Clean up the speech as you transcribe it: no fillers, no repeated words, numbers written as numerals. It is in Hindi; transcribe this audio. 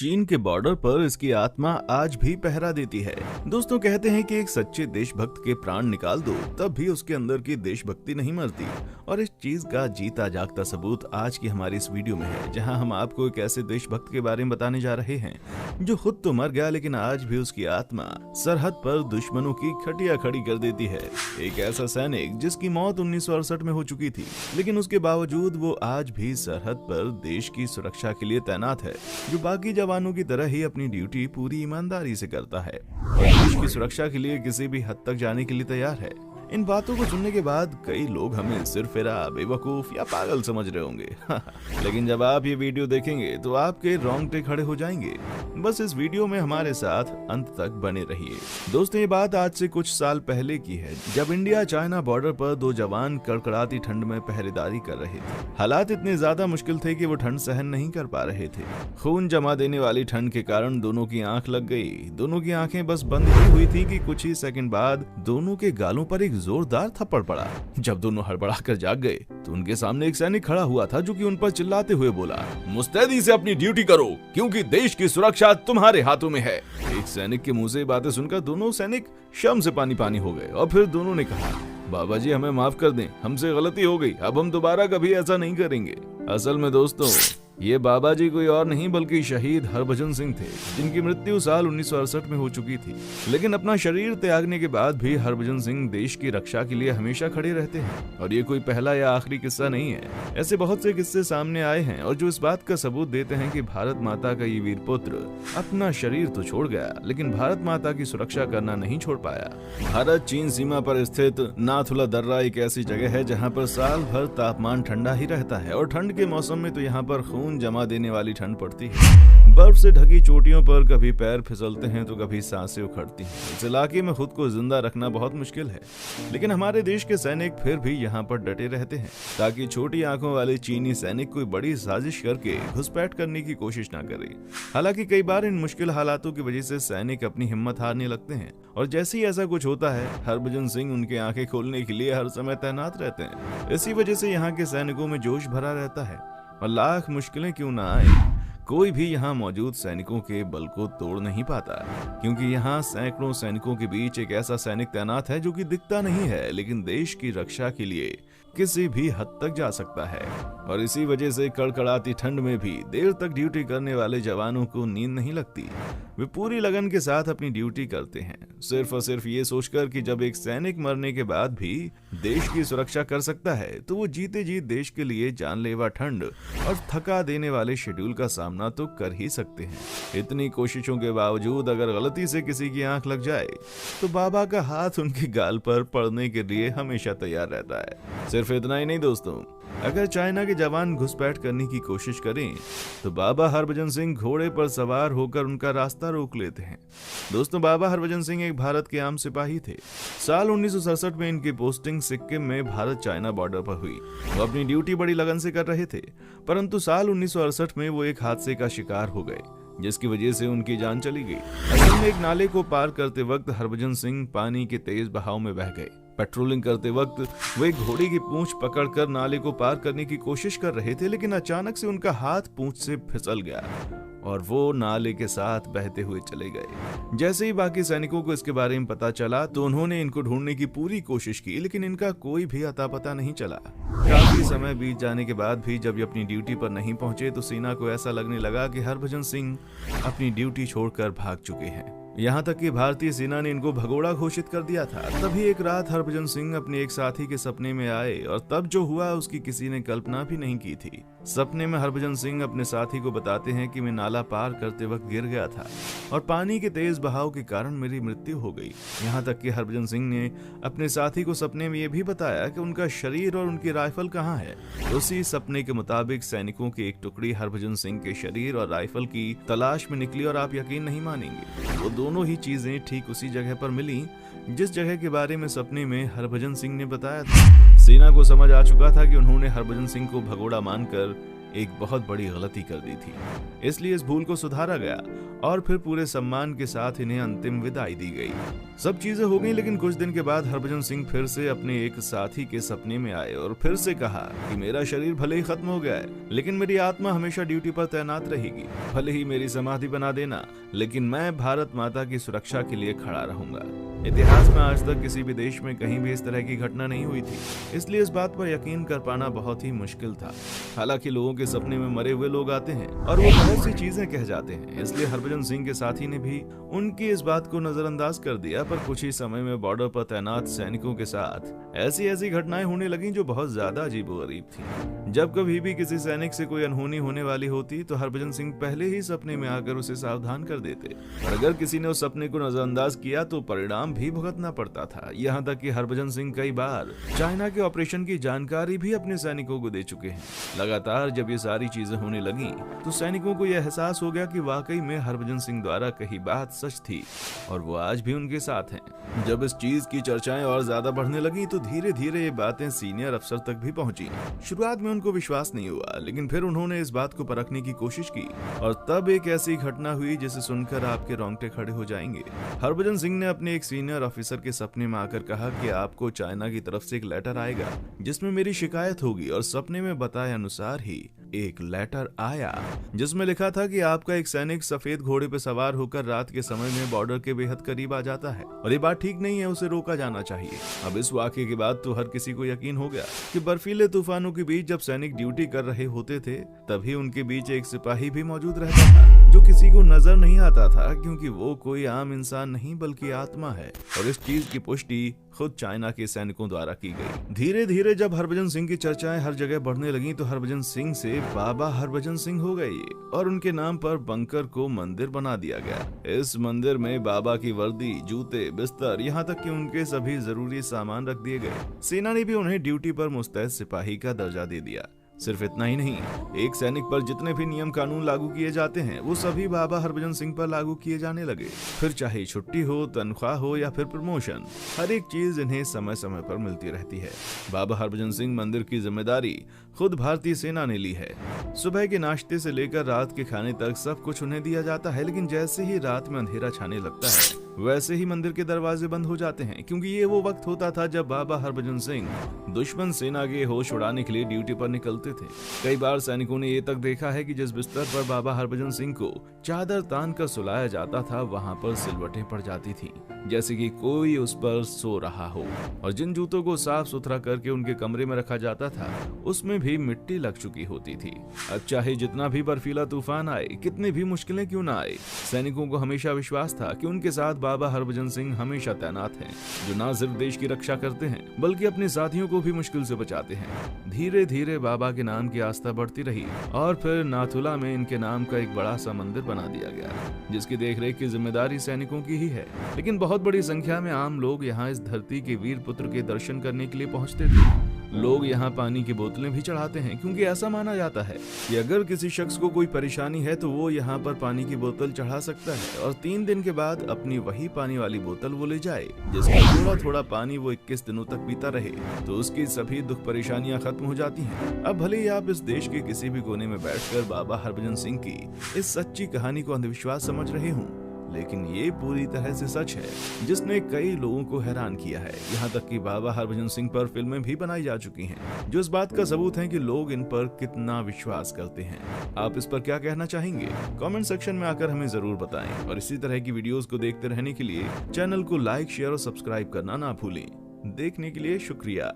चीन के बॉर्डर पर इसकी आत्मा आज भी पहरा देती है। दोस्तों, कहते हैं कि एक सच्चे देशभक्त के प्राण निकाल दो तब भी उसके अंदर की देशभक्ति नहीं मरती। और इस चीज का जीता जागता सबूत आज की हमारी इस वीडियो में है, जहां हम आपको एक ऐसे देशभक्त के बारे में बताने जा रहे हैं जो खुद तो मर गया, लेकिन आज भी उसकी आत्मा सरहद पर दुश्मनों की खटिया खड़ी कर देती है। एक ऐसा सैनिक जिसकी मौत 1968 में हो चुकी थी, लेकिन उसके बावजूद वो आज भी सरहद पर देश की सुरक्षा के लिए तैनात है, जो बाकी जवानों की तरह ही अपनी ड्यूटी पूरी ईमानदारी से करता है और देश की सुरक्षा के लिए किसी भी हद तक जाने के लिए तैयार है। इन बातों को सुनने के बाद कई लोग हमें सिरफिरा, बेवकूफ या पागल समझ रहे होंगे लेकिन जब आप ये वीडियो देखेंगे तो आपके रोंगटे खड़े हो जाएंगे। बस इस वीडियो में हमारे साथ अंत तक बने रहिए। दोस्तों, ये बात आज से कुछ साल पहले की है, जब इंडिया चाइना बॉर्डर पर दो जवान कड़कड़ाती ठंड में पहरेदारी कर रहे थे। हालात इतने ज्यादा मुश्किल थे कि वो ठंड सहन नहीं कर पा रहे थे। खून जमा देने वाली ठंड के कारण दोनों की आंख लग गई। दोनों की आंखें बस बंद ही हुई थी कि कुछ ही सेकंड बाद दोनों के गालों पर एक जोरदार थप्पड़ पड़ा। जब दोनों हड़बड़ा कर जाग गए तो उनके सामने एक सैनिक खड़ा हुआ था, जो कि उन पर चिल्लाते हुए बोला, मुस्तैदी से अपनी ड्यूटी करो, क्योंकि देश की सुरक्षा तुम्हारे हाथों में है। एक सैनिक के मुंह से बातें सुनकर दोनों सैनिक शर्म से पानी पानी हो गए और फिर दोनों ने कहा, बाबा जी हमें माफ कर दें, हमसे गलती हो गई, अब हम दोबारा कभी ऐसा नहीं करेंगे। असल में दोस्तों, ये बाबा जी कोई और नहीं बल्कि शहीद हरभजन सिंह थे, जिनकी मृत्यु साल 1968 में हो चुकी थी। लेकिन अपना शरीर त्यागने के बाद भी हरभजन सिंह देश की रक्षा के लिए हमेशा खड़े रहते हैं। और ये कोई पहला या आखिरी किस्सा नहीं है, ऐसे बहुत से किस्से सामने आए हैं और जो इस बात का सबूत देते हैं कि भारत माता का ये वीर पुत्र अपना शरीर तो छोड़ गया, लेकिन भारत माता की सुरक्षा करना नहीं छोड़ पाया। भारत चीन सीमा पर स्थित नाथुला दर्रा एक ऐसी जगह है जहाँ पर साल भर तापमान ठंडा ही रहता है और ठंड के मौसम में तो यहाँ पर खून जमा देने वाली ठंड पड़ती है। बर्फ से ढकी चोटियों पर कभी पैर फिसलते हैं तो कभी सांसें उखड़ती हैं। इस इलाके में खुद को जिंदा रखना बहुत मुश्किल है, लेकिन हमारे देश के सैनिक फिर भी यहाँ पर डटे रहते हैं ताकि छोटी आंखों वाले चीनी सैनिक कोई बड़ी साजिश करके घुसपैठ करने की कोशिश न करे। हालांकि कई बार इन मुश्किल हालातों की वजह से सैनिक अपनी हिम्मत हारने लगते हैं और जैसे ही ऐसा कुछ होता है, हरभजन सिंह उनके आंखें खोलने के लिए हर समय तैनात रहते हैं। इसी वजह से यहाँ के सैनिकों में जोश भरा रहता है और लाख मुश्किलें क्यों ना आए, कोई भी यहाँ मौजूद सैनिकों के बल को तोड़ नहीं पाता, क्योंकि यहाँ सैकड़ों सैनिकों के बीच एक ऐसा सैनिक तैनात है जो कि दिखता नहीं है, लेकिन देश की रक्षा के लिए किसी भी हद तक जा सकता है। और इसी वजह से कड़कड़ाती ठंड में भी देर तक ड्यूटी करने वाले जवानों को नींद नहीं लगती। वे पूरी लगन के साथ अपनी ड्यूटी करते हैं, सिर्फ और सिर्फ ये सोचकर कि जब एक सैनिक मरने के बाद भी देश की सुरक्षा कर सकता है तो वो जीते जी देश के लिए जानलेवा ठंड और थका देने वाले शेड्यूल का सामना तो कर ही सकते हैं। इतनी कोशिशों के बावजूद अगर गलती से किसी की आंख लग जाए तो बाबा का हाथ उनके गाल पर पड़ने के लिए हमेशा तैयार रहता है। सिर्फ इतना ही नहीं दोस्तों, अगर चाइना के जवान घुसपैठ करने की कोशिश करें तो बाबा हरभजन सिंह घोड़े पर सवार होकर उनका रास्ता रोक लेते हैं। दोस्तों, बाबा हरभजन सिंह एक भारत के आम सिपाही थे। साल 1967 में इनकी पोस्टिंग सिक्किम में भारत चाइना बॉर्डर पर हुई। वो अपनी ड्यूटी बड़ी लगन से कर रहे थे, परंतु साल 1968 में वो एक हादसे का शिकार हो गए, जिसकी वजह से उनकी जान चली गई। असल में एक नाले को पार करते वक्त हरभजन सिंह पानी के तेज बहाव में बह गए। पेट्रोलिंग करते वक्त वे एक घोड़े की पूंछ पकड़कर नाले को पार करने की कोशिश कर रहे थे, लेकिन अचानक से उनका हाथ पूंछ से फिसल गया और वो नाले के साथ बहते हुए चले गए। जैसे ही बाकी सैनिकों को इसके बारे में पता चला तो उन्होंने इनको ढूंढने की पूरी कोशिश की, लेकिन इनका कोई भी अता पता नहीं चला। काफी समय बीत जाने के बाद भी जब ये अपनी ड्यूटी पर नहीं पहुंचे तो सेना को ऐसा लगने लगा कि हरभजन सिंह अपनी ड्यूटी छोड़कर भाग चुके हैं। यहाँ तक कि भारतीय सेना ने इनको भगोड़ा घोषित कर दिया था। तभी एक रात हरभजन सिंह अपने एक साथी के सपने में आए और तब जो हुआ उसकी किसी ने कल्पना भी नहीं की थी। सपने में हरभजन सिंह अपने साथी को बताते हैं कि मैं नाला पार करते वक्त गिर गया था और पानी के तेज बहाव के कारण मेरी मृत्यु हो गई। यहाँ तक कि हरभजन सिंह ने अपने साथी को सपने में यह भी बताया कि उनका शरीर और उनकी राइफल कहाँ है। उसी सपने के मुताबिक सैनिकों की एक टुकड़ी हरभजन सिंह के शरीर और राइफल की तलाश में निकली और आप यकीन नहीं मानेंगे, वो दोनों ही चीजें ठीक उसी जगह पर मिली जिस जगह के बारे में सपने में हरभजन सिंह ने बताया था। सेना को समझ आ चुका था कि उन्होंने हरभजन सिंह को भगोड़ा मानकर एक बहुत बड़ी गलती कर दी थी, इसलिए इस भूल को सुधारा गया और फिर पूरे सम्मान के साथ इन्हें अंतिम विदाई दी गई। सब चीजें हो गई, लेकिन कुछ दिन के बाद हरभजन सिंह फिर से अपने एक साथी के सपने में आए और फिर से कहा कि मेरा शरीर भले ही खत्म हो गया है, लेकिन मेरी आत्मा हमेशा ड्यूटी पर तैनात रहेगी। भले ही मेरी समाधि बना देना, लेकिन मैं भारत माता की सुरक्षा के लिए खड़ा रहूंगा। इतिहास में आज तक किसी भी देश में कहीं भी इस तरह की घटना नहीं हुई थी, इसलिए इस बात पर यकीन कर पाना बहुत ही मुश्किल था। हालांकि लोगों के सपने में मरे हुए लोग आते हैं और वो बहुत सी चीजें कह जाते हैं, इसलिए हरभजन सिंह के साथी ने भी उनकी इस बात को नजरअंदाज कर दिया। पर कुछ ही समय में बॉर्डर पर तैनात सैनिकों के साथ ऐसी घटनाएं होने लगीं जो बहुत ज्यादा अजीबोगरीब थी। जब कभी भी किसी सैनिक से कोई अनहोनी होने वाली होती तो हरभजन सिंह पहले ही सपने में आकर उसे सावधान कर देते, और अगर किसी ने उस सपने को नजरअंदाज किया तो परिणाम भी भुगतना पड़ता था। यहाँ तक कि हरभजन सिंह कई बार चाइना के ऑपरेशन की जानकारी भी अपने सैनिकों को दे चुके हैं। लगातार जब ये सारी चीजें होने लगी तो सैनिकों को यह एहसास हो गया कि वाकई में हरभजन सिंह द्वारा कही बात सच थी और वो आज भी उनके साथ हैं। जब इस चीज की चर्चाएं और ज्यादा बढ़ने लगी तो धीरे धीरे ये बातें सीनियर अफसर तक भी पहुंची। शुरुआत में उनको विश्वास नहीं हुआ, लेकिन फिर उन्होंने इस बात को परखने की कोशिश की और तब एक ऐसी घटना हुई जिसे सुनकर आपके रोंगटे खड़े हो जाएंगे। हरभजन सिंह ने अपने एक सीनियर ऑफिसर के सपने में आकर कहा कि आपको चाइना की तरफ से एक लेटर आएगा जिसमें मेरी शिकायत होगी, और सपने में बताए अनुसार ही एक लेटर आया जिसमें लिखा था कि आपका एक सैनिक सफेद घोड़े पर सवार होकर रात के समय में बॉर्डर के बेहद करीब आ जाता है और ये बात ठीक नहीं है, उसे रोका जाना चाहिए। अब इस वाकये के बाद तो हर किसी को यकीन हो गया कि बर्फीले तूफानों के बीच जब सैनिक ड्यूटी कर रहे होते थे तभी उनके बीच एक सिपाही भी मौजूद रहता था जो किसी को नजर नहीं आता था, क्योंकि वो कोई आम इंसान नहीं बल्कि आत्मा है। और इस चीज की पुष्टि खुद चाइना के सैनिकों द्वारा की गई। धीरे धीरे जब हरभजन सिंह की चर्चाएं हर जगह बढ़ने लगी तो हरभजन सिंह से बाबा हरभजन सिंह हो गई और उनके नाम पर बंकर को मंदिर बना दिया गया। इस मंदिर में बाबा की वर्दी, जूते, बिस्तर, यहाँ तक कि उनके सभी जरूरी सामान रख दिए गए। सेना ने भी उन्हें ड्यूटी पर मुस्तैद सिपाही का दर्जा दे दिया। सिर्फ इतना ही नहीं, एक सैनिक पर जितने भी नियम कानून लागू किए जाते हैं वो सभी बाबा हरभजन सिंह पर लागू किए जाने लगे। फिर चाहे छुट्टी हो, तनख्वाह हो या फिर प्रमोशन, हर एक चीज इन्हें समय समय पर मिलती रहती है। बाबा हरभजन सिंह मंदिर की जिम्मेदारी खुद भारतीय सेना ने ली है। सुबह के नाश्ते से लेकर रात के खाने तक सब कुछ उन्हें दिया जाता है, लेकिन जैसे ही रात में अंधेरा छाने लगता है वैसे ही मंदिर के दरवाजे बंद हो जाते हैं, क्योंकि ये वो वक्त होता था जब बाबा हरभजन सिंह दुश्मन सेना के होश उड़ाने के लिए ड्यूटी पर निकलते थे। कई बार सैनिकों ने ये तक देखा है कि जिस बिस्तर पर बाबा हरभजन सिंह को चादर तान कर सुलाया जाता था वहां पर सिलवटें पड़ जाती थी, जैसे कि कोई उस पर सो रहा हो। और जिन जूतों को साफ सुथरा करके उनके कमरे में रखा जाता था उसमें भी मिट्टी लग चुकी होती थी। अब चाहे जितना भी बर्फीला तूफान आए, कितनी भी मुश्किलें क्यों ना आए, सैनिकों को हमेशा विश्वास था कि उनके साथ बाबा हरभजन सिंह हमेशा तैनात हैं, जो न सिर्फ देश की रक्षा करते हैं बल्कि अपने साथियों को भी मुश्किल से बचाते हैं। धीरे धीरे बाबा के नाम की आस्था बढ़ती रही और फिर नाथुला में इनके नाम का एक बड़ा सा मंदिर बना दिया गया, जिसकी देखरेख की जिम्मेदारी सैनिकों की ही है। लेकिन बहुत बड़ी संख्या में आम लोग यहाँ इस धरती के वीर पुत्र के दर्शन करने के लिए पहुँचते थे। लोग यहाँ पानी की बोतलें भी चढ़ाते हैं, क्योंकि ऐसा माना जाता है कि अगर किसी शख्स को कोई परेशानी है तो वो यहाँ पर पानी की बोतल चढ़ा सकता है और 3 दिन के बाद अपनी वही पानी वाली बोतल वो ले जाए, जिसमें थोड़ा थोड़ा पानी वो 21 दिनों तक पीता रहे तो उसकी सभी दुख परेशानियां खत्म हो जाती हैं। अब भले ही आप इस देश के किसी भी कोने में बैठकर बाबा हरभजन सिंह की इस सच्ची कहानी को अंधविश्वास समझ रहे हों, लेकिन ये पूरी तरह से सच है जिसने कई लोगों को हैरान किया है। यहाँ तक कि बाबा हरभजन सिंह पर फिल्में भी बनाई जा चुकी हैं, जो इस बात का सबूत है कि लोग इन पर कितना विश्वास करते हैं। आप इस पर क्या कहना चाहेंगे? कमेंट सेक्शन में आकर हमें जरूर बताएं और इसी तरह की वीडियोस को देखते रहने के लिए चैनल को लाइक, शेयर और सब्सक्राइब करना ना भूलें। देखने के लिए शुक्रिया।